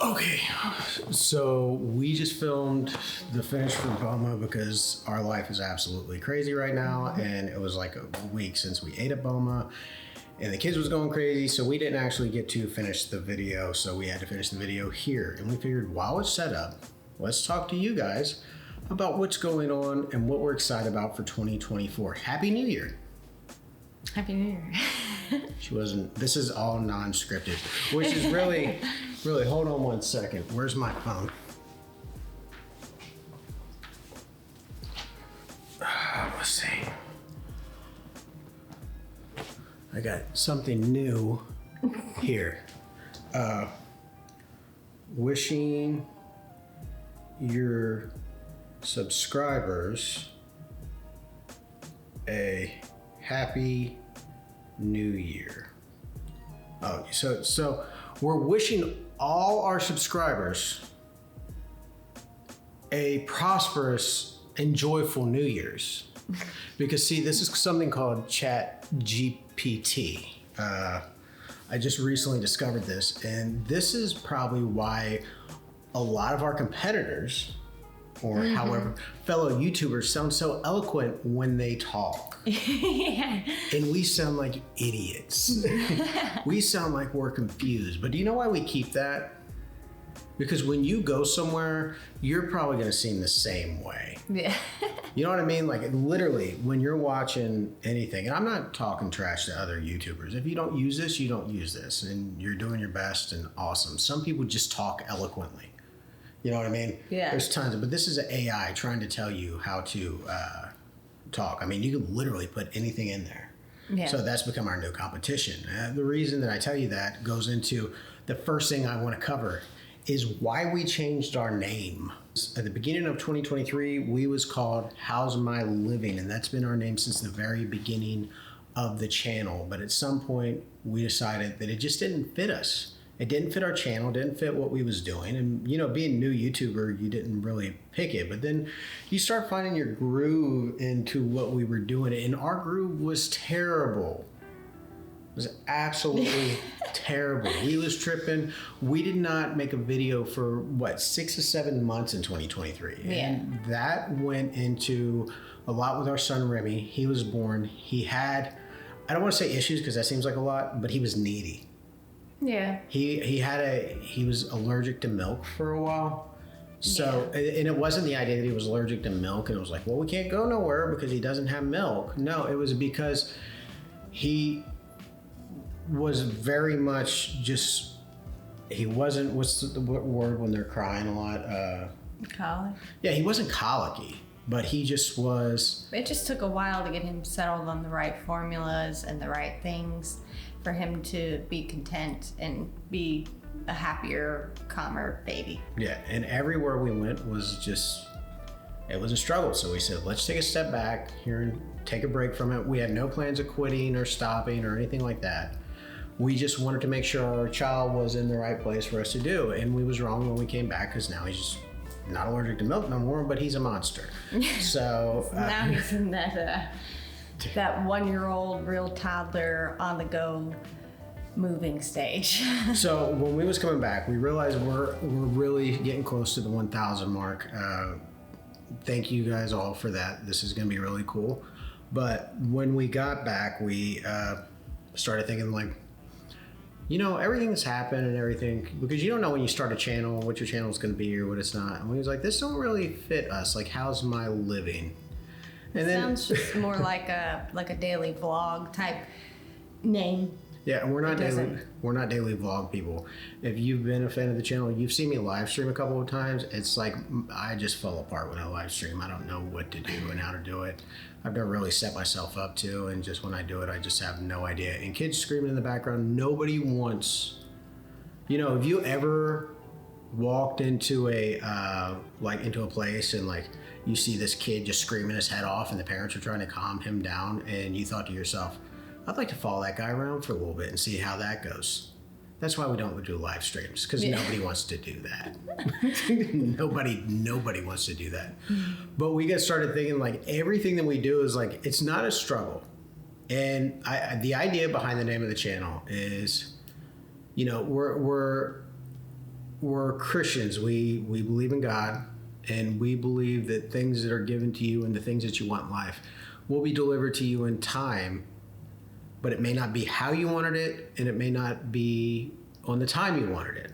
Okay, so we just filmed the finish for Boma because our life is absolutely crazy right now, and it was like a week since we ate at Boma, and the kids was going crazy, so we didn't actually get to finish the video, so we had to finish the video here, and we figured while it's set up, let's talk to you guys about what's going on and what we're excited about for 2024. Happy New Year! Happy New Year. She wasn't, this is all non-scripted, which is really, hold on one second. Where's my phone? Let's see. I got something new here. Wishing your subscribers a happy New Year. Oh, so we're wishing all our subscribers a prosperous and joyful New Year's. Because see, this is something called Chat GPT. I just recently discovered this, and this is probably why a lot of our competitors, or however, fellow YouTubers sound so eloquent when they talk. Yeah. And we sound like idiots. We sound like we're confused. But do you know why we keep that? Because when you go somewhere, you're probably going to seem the same way. Yeah. You know what I mean? Like literally, when you're watching anything, and I'm not talking trash to other YouTubers. If you don't use this, you don't use this. And you're doing your best and awesome. Some people just talk eloquently. You know what I mean? Yeah. There's tons of, but this is an AI trying to tell you how to talk. I mean, you can literally put anything in there. Yeah. So that's become our new competition. The reason that I tell you that goes into the first thing I want to cover is why we changed our name. At the beginning of 2023, we was called How's My Living, and that's been our name since the very beginning of the channel. But at some point, we decided that it just didn't fit us. It didn't fit our channel, didn't fit what we was doing. And, you know, being a new YouTuber, you didn't really pick it. But then you start finding your groove into what we were doing. And our groove was terrible. It was absolutely terrible. We was tripping. We did not make a video for, 6 to 7 months in 2023. Yeah. And that went into a lot with our son, Remy. He was born. He had, I don't want to say issues because that seems like a lot, but he was needy. Yeah. He was allergic to milk for a while. So, and it wasn't the idea that he was allergic to milk and it was like, well, we can't go nowhere because he doesn't have milk. No, it was because he was very much just, he wasn't, what's the word when they're crying a lot? Colic. Yeah, he wasn't colicky, but he just was. It just took a while to get him settled on the right formulas and the right things for him to be content and be a happier, calmer baby. Yeah, and everywhere we went was just, it was a struggle. So we said, let's take a step back here and take a break from it. We had no plans of quitting or stopping or anything like that. We just wanted to make sure our child was in the right place for us to do. And we was wrong when we came back because now he's just not allergic to milk no more, but he's a monster. So now he's in that 1-year-old real toddler on the go moving stage. So when we was coming back, we realized we're really getting close to the 1,000 mark. Thank you guys all for that. This is going to be really cool. But when we got back, we started thinking like, you know, everything that's happened and everything, because you don't know when you start a channel what your channel is going to be or what it's not. And we was like, this don't really fit us. Like, how's my living? And Sounds just more like a daily vlog type name. Yeah, and we're not daily vlog people. If you've been a fan of the channel, you've seen me live stream a couple of times. It's like I just fell apart when I live stream. I don't know what to do and how to do it. I've never really set myself up to, and just when I do it, I just have no idea. And kids screaming in the background, nobody wants. You know, have you ever walked into into a place and like you see this kid just screaming his head off and the parents are trying to calm him down and you thought to yourself, I'd like to follow that guy around for a little bit and see how that goes. That's why we don't do live streams, because nobody wants to do that. Nobody wants to do that. But we got started thinking like everything that we do is like, it's not a struggle. And the idea behind the name of the channel is, you know, we're we're Christians. We believe in God, and we believe that things that are given to you and the things that you want in life will be delivered to you in time, but it may not be how you wanted it, and it may not be on the time you wanted it.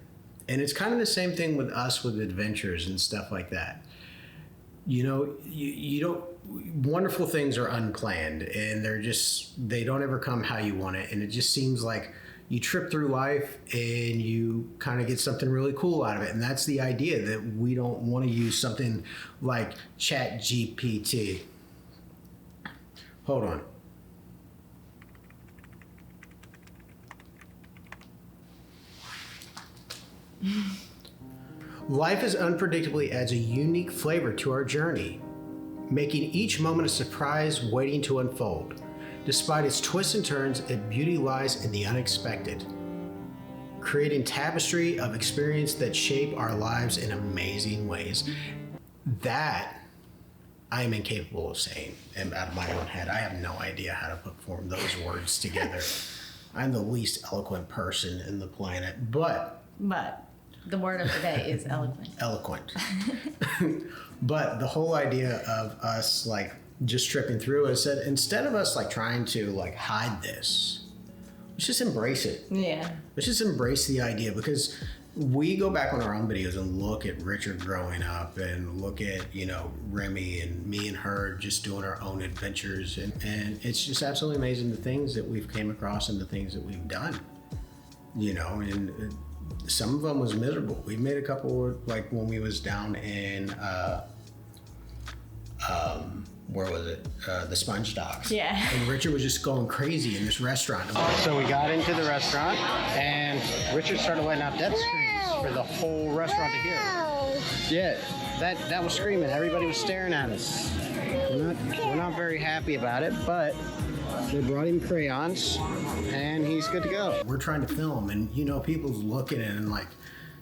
And it's kind of the same thing with us with adventures and stuff like that. You know, you don't, wonderful things are unplanned, and they don't ever come how you want it. And it just seems like you trip through life and you kind of get something really cool out of it. And that's the idea, that we don't want to use something like ChatGPT. Hold on. Life as unpredictably adds a unique flavor to our journey, making each moment a surprise waiting to unfold. Despite its twists and turns, its beauty lies in the unexpected, creating tapestry of experience that shape our lives in amazing ways. That I am incapable of saying out of my own head. I have no idea how to form those words together. I'm the least eloquent person in the planet, but the word of the day is eloquent. Eloquent. But the whole idea of us like just tripping through is that instead of us like trying to like hide this, let's just embrace it. Yeah. Let's just embrace the idea, because we go back on our own videos and look at Richard growing up and look at, you know, Remy and me and her just doing our own adventures. And it's just absolutely amazing the things that we've came across and the things that we've done, you know, and some of them was miserable. We made a couple, like when we was down in, where was it? The Sponge Docks. Yeah. And Richard was just going crazy in this restaurant. So we got into the restaurant, and Richard started letting out death screams for the whole restaurant to hear. Yeah, that was screaming. Everybody was staring at us. We're not very happy about it, but they brought him crayons, and he's good to go. We're trying to film, and you know, people's looking and like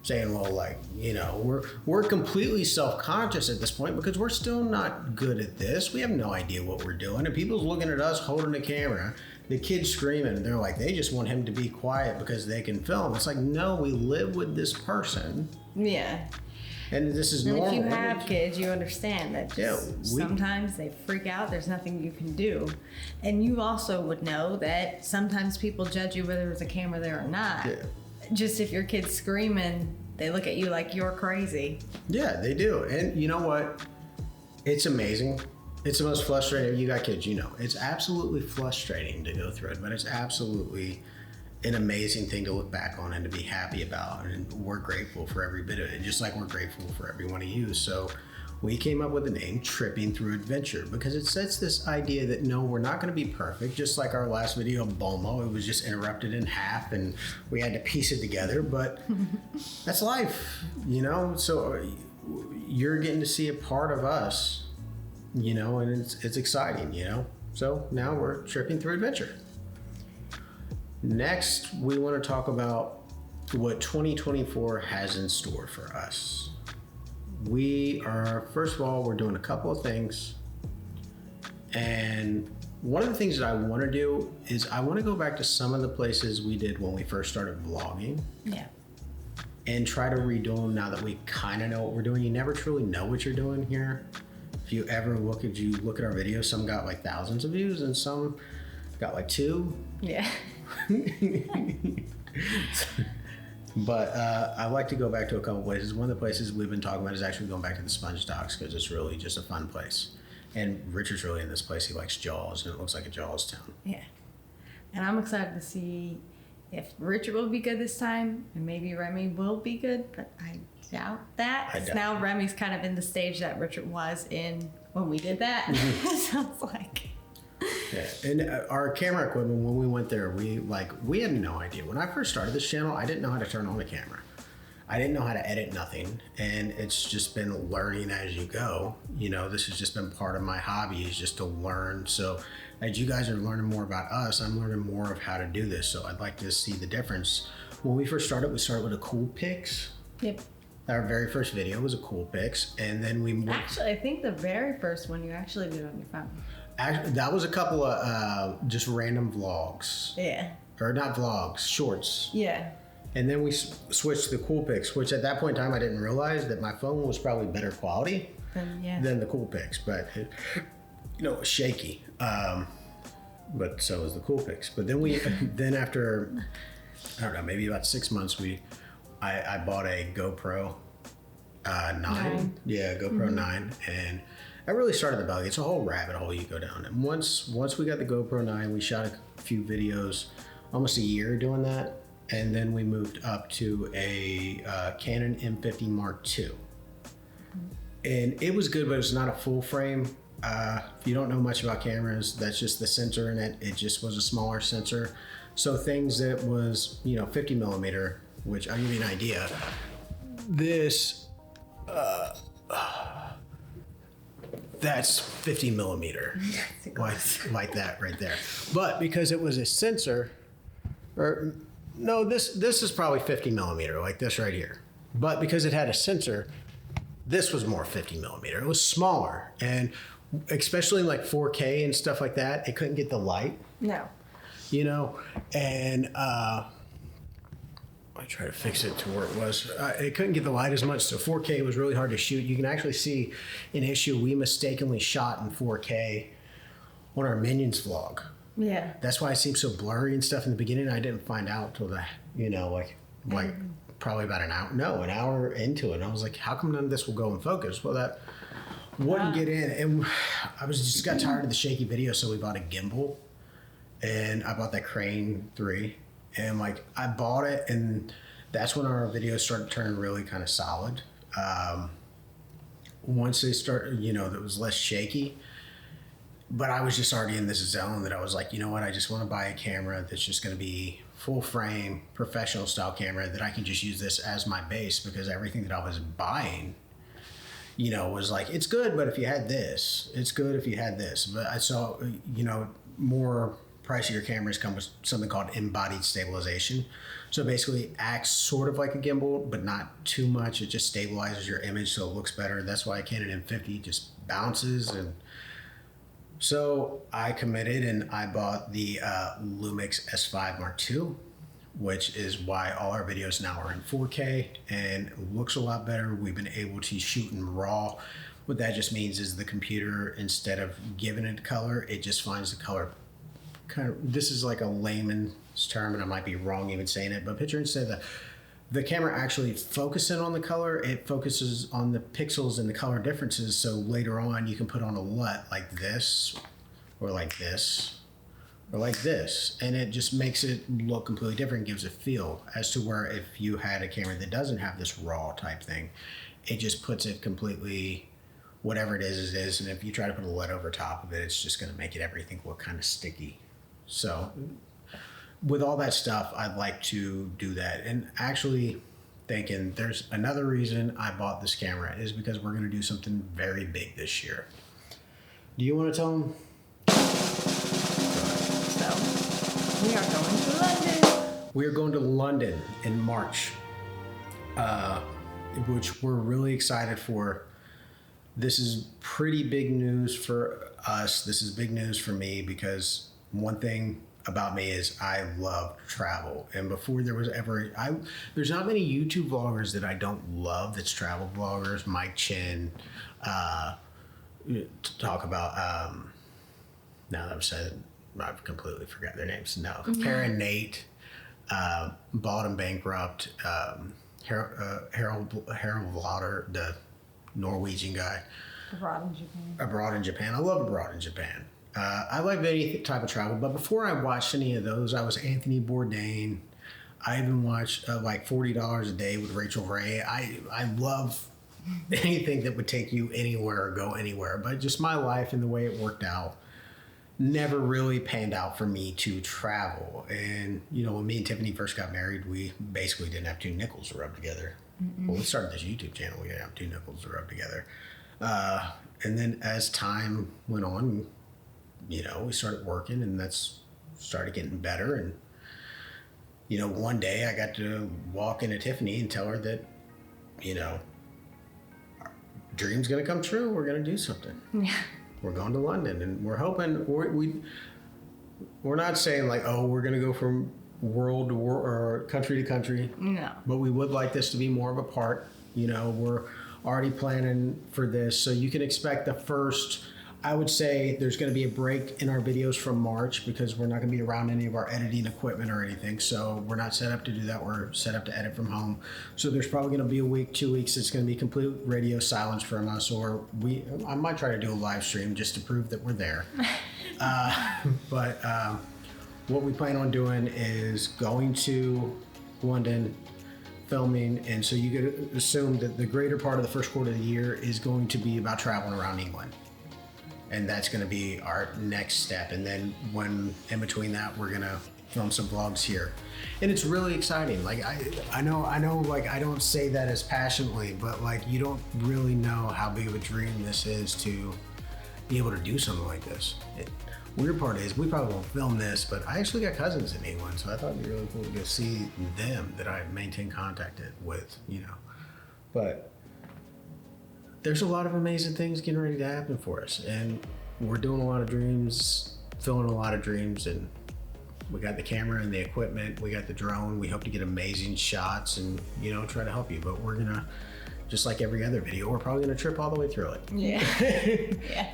saying, well, like, you know, we're completely self-conscious at this point because we're still not good at this. We have no idea what we're doing, and people's looking at us holding the camera, the kids screaming, and they're like, they just want him to be quiet because they can film. It's like, no, we live with this person. Yeah. And this is and normal. if you have kids, you understand that sometimes they freak out. There's nothing you can do. And you also would know that sometimes people judge you whether there's a camera there or not. Yeah. Just if your kid's screaming, they look at you like you're crazy. Yeah, they do. And you know what? It's amazing. It's the most frustrating. You got kids, you know. It's absolutely frustrating to go through it, but it's absolutely an amazing thing to look back on and to be happy about. And we're grateful for every bit of it, just like we're grateful for every one of you. So we came up with the name Tripping Through Adventure because it sets this idea that no, we're not going to be perfect. Just like our last video, Bomo, it was just interrupted in half and we had to piece it together, but that's life, you know? So you're getting to see a part of us, you know, and it's exciting, you know? So now we're tripping through adventure. Next, we want to talk about what 2024 has in store for us. First of all, we're doing a couple of things. And one of the things that I want to do is I want to go back to some of the places we did when we first started vlogging. Yeah. And try to redo them now that we kind of know what we're doing. You never truly know what you're doing here. If you ever look at our videos, some got like thousands of views and some got like 2. Yeah. But I like to go back to a couple places. One of the places we've been talking about is actually going back to the Sponge Docks because it's really just a fun place. And Richard's really in this place. He likes Jaws, and it looks like a Jaws town. Yeah. And I'm excited to see if Richard will be good this time, and maybe Remy will be good, but I doubt that. Now Remy's kind of in the stage that Richard was in when we did that. So it's like... Yeah, and our camera equipment, when we went there, we had no idea. When I first started this channel, I didn't know how to turn on the camera. I didn't know how to edit nothing, and it's just been learning as you go. You know, this has just been part of my hobby, is just to learn. So as you guys are learning more about us, I'm learning more of how to do this. So I'd like to see the difference. When we first started, we started with a Coolpix. Yep. Our very first video was a Coolpix, and then we actually, I think the very first one you actually did on your phone. Actually, that was a couple of just random vlogs. Yeah. Or not vlogs, shorts. Yeah. And then we switched to the Coolpix, which at that point in time I didn't realize that my phone was probably better quality than the Coolpix, but it, it was shaky. But so was the Coolpix. But then then after, I don't know, maybe about 6 months, I bought a GoPro 9. Yeah, GoPro 9, and that really started the bug. It's a whole rabbit hole you go down. And once we got the GoPro 9, we shot a few videos, almost a year doing that, and then we moved up to a Canon M50 Mark II. And it was good, but it's not a full frame. If you don't know much about cameras, that's just the sensor in it. It just was a smaller sensor. So things that was, 50 millimeter, which I'll give you an idea. This, that's 50 millimeter, like that right there. But because it was a sensor, or no, this is probably 50 millimeter, like this right here. But because it had a sensor, this was more 50 millimeter. It was smaller, and especially like 4K and stuff like that, it couldn't get the light. No. And I try to fix it to where it was. It couldn't get the light as much, so 4K was really hard to shoot. You can actually see an issue we mistakenly shot in 4K on our Minions vlog. Yeah. That's why it seemed so blurry and stuff in the beginning. I didn't find out till probably about an hour into it. And I was like, how come none of this will go in focus? Well, that wouldn't get in. And I just got tired of the shaky video, so we bought a gimbal. And I bought that Crane 3. And I bought it, and that's when our videos started turning really kind of solid. Once they started, it was less shaky. But I was just already in this zone that I was like, you know what, I just want to buy a camera that's just going to be full frame, professional style camera that I can just use this as my base, because everything that I was buying, was like, it's good, but if you had this, it's good if you had this. But I saw, more pricier cameras come with something called embodied stabilization. So basically it acts sort of like a gimbal, but not too much. It just stabilizes your image so it looks better. That's why Canon M50 just bounces. And so I committed and I bought the Lumix S5 Mark II, which is why all our videos now are in 4K and it looks a lot better. We've been able to shoot in RAW. What that just means is the computer, instead of giving it color, it just finds the color this is like a layman's term, and I might be wrong even saying it, but picture instead of the camera actually focusing on the color, it focuses on the pixels and the color differences. So later on, you can put on a LUT like this, or like this, or like this, and it just makes it look completely different, gives a feel, as to where if you had a camera that doesn't have this raw type thing, it just puts it completely, whatever it is, and if you try to put a LUT over top of it, it's just going to make everything look kind of sticky. So with all that stuff, I'd like to do that. And actually thinking there's another reason I bought this camera is because we're going to do something very big this year. Do you want to tell them? So we are going to London. We are going to London in March, which we're really excited for. This is pretty big news for us. This is big news for me because one thing about me is I love travel. And before there was ever, there's not many YouTube vloggers that I don't love that's travel vloggers. Mike Chin, to talk about, now that I've said, I've completely forgot their names. No, Karen Nate, Bought and Bankrupt, Harold Vlader, the Norwegian guy. Abroad in Japan. I love Abroad in Japan. I like any type of travel, but before I watched any of those, I was Anthony Bourdain. I even watched like $40 a Day with Rachel Ray. I love anything that would take you anywhere or go anywhere, but just my life and the way it worked out never really panned out for me to travel. And, when me and Tiffany first got married, we basically didn't have two nickels to rub together. Well, we started this YouTube channel, we didn't have two nickels to rub together. And then as time went on, we started working, and that's started getting better. And, one day I got to walk into Tiffany and tell her that, our dream's going to come true. We're going to do something. Yeah. We're going to London, and we're hoping we're not saying like, oh, we're going to go from or country to country. No. But we would like this to be more of a part. You know, we're already planning for this. So you can expect the first, I would say there's going to be a break in our videos from March because we're not going to be around any of our editing equipment or anything. So we're not set up to do that. We're set up to edit from home. So there's probably going to be a week, 2 weeks. It's going to be complete radio silence from us, or I might try to do a live stream just to prove that we're there. But what we plan on doing is going to London, filming, and so you could assume that the greater part of the first quarter of the year is going to be about traveling around England. And that's going to be our next step. And then when in between that, we're going to film some vlogs here. And it's really exciting. Like I know like I don't say that as passionately, but like you don't really know how big of a dream this is to be able to do something like this. Weird part is we probably won't film this, but I actually got cousins in England, so I thought it'd be really cool to go see them that I maintain contact with, you know. But there's a lot of amazing things getting ready to happen for us, and we're doing a lot of dreams, filming a lot of dreams, and we got the camera and the equipment, we got the drone. We hope to get amazing shots and, you know, try to help you, but we're gonna, just like every other video, we're probably gonna trip all the way through it. Yeah. Yeah.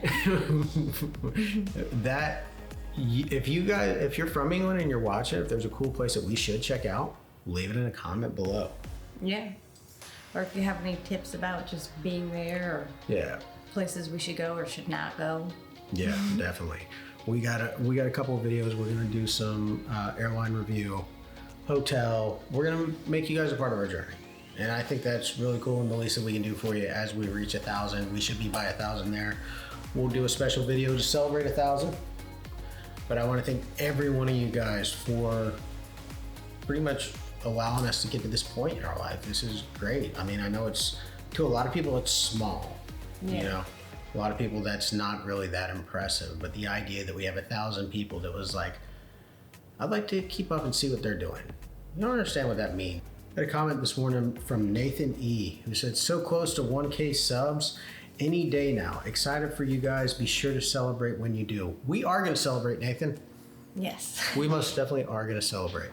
If you're from England and you're watching, if there's a cool place that we should check out, leave it in a comment below. Yeah. Or if you have any tips about just being there, or places we should go or should not go. Yeah, definitely. We got a couple of videos. We're gonna do some airline review, hotel. We're gonna make you guys a part of our journey. And I think that's really cool and the least that we can do for you as we reach 1,000. We should be by 1,000 there. We'll do a special video to celebrate 1,000. But I want to thank every one of you guys for pretty much allowing us to get to this point in our life. This is great. I mean, I know it's, to a lot of people, it's small. Yeah. You know, a lot of people, that's not really that impressive. But the idea that we have 1,000 people that was like, I'd like to keep up and see what they're doing. You don't understand what that means. I had a comment this morning from Nathan E, who said, so close to 1K subs any day now. Excited for you guys. Be sure to celebrate when you do. We are going to celebrate, Nathan. Yes. We most definitely are going to celebrate.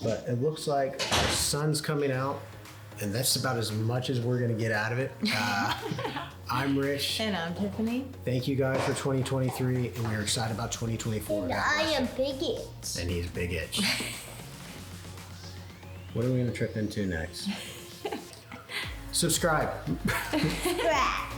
But it looks like our sun's coming out, and that's about as much as we're going to get out of it. I'm Rich. And I'm Tiffany. Thank you guys for 2023, and we're excited about 2024. And I am Big Itch. And he's Big Itch. What are we going to trip into next? Subscribe. Subscribe.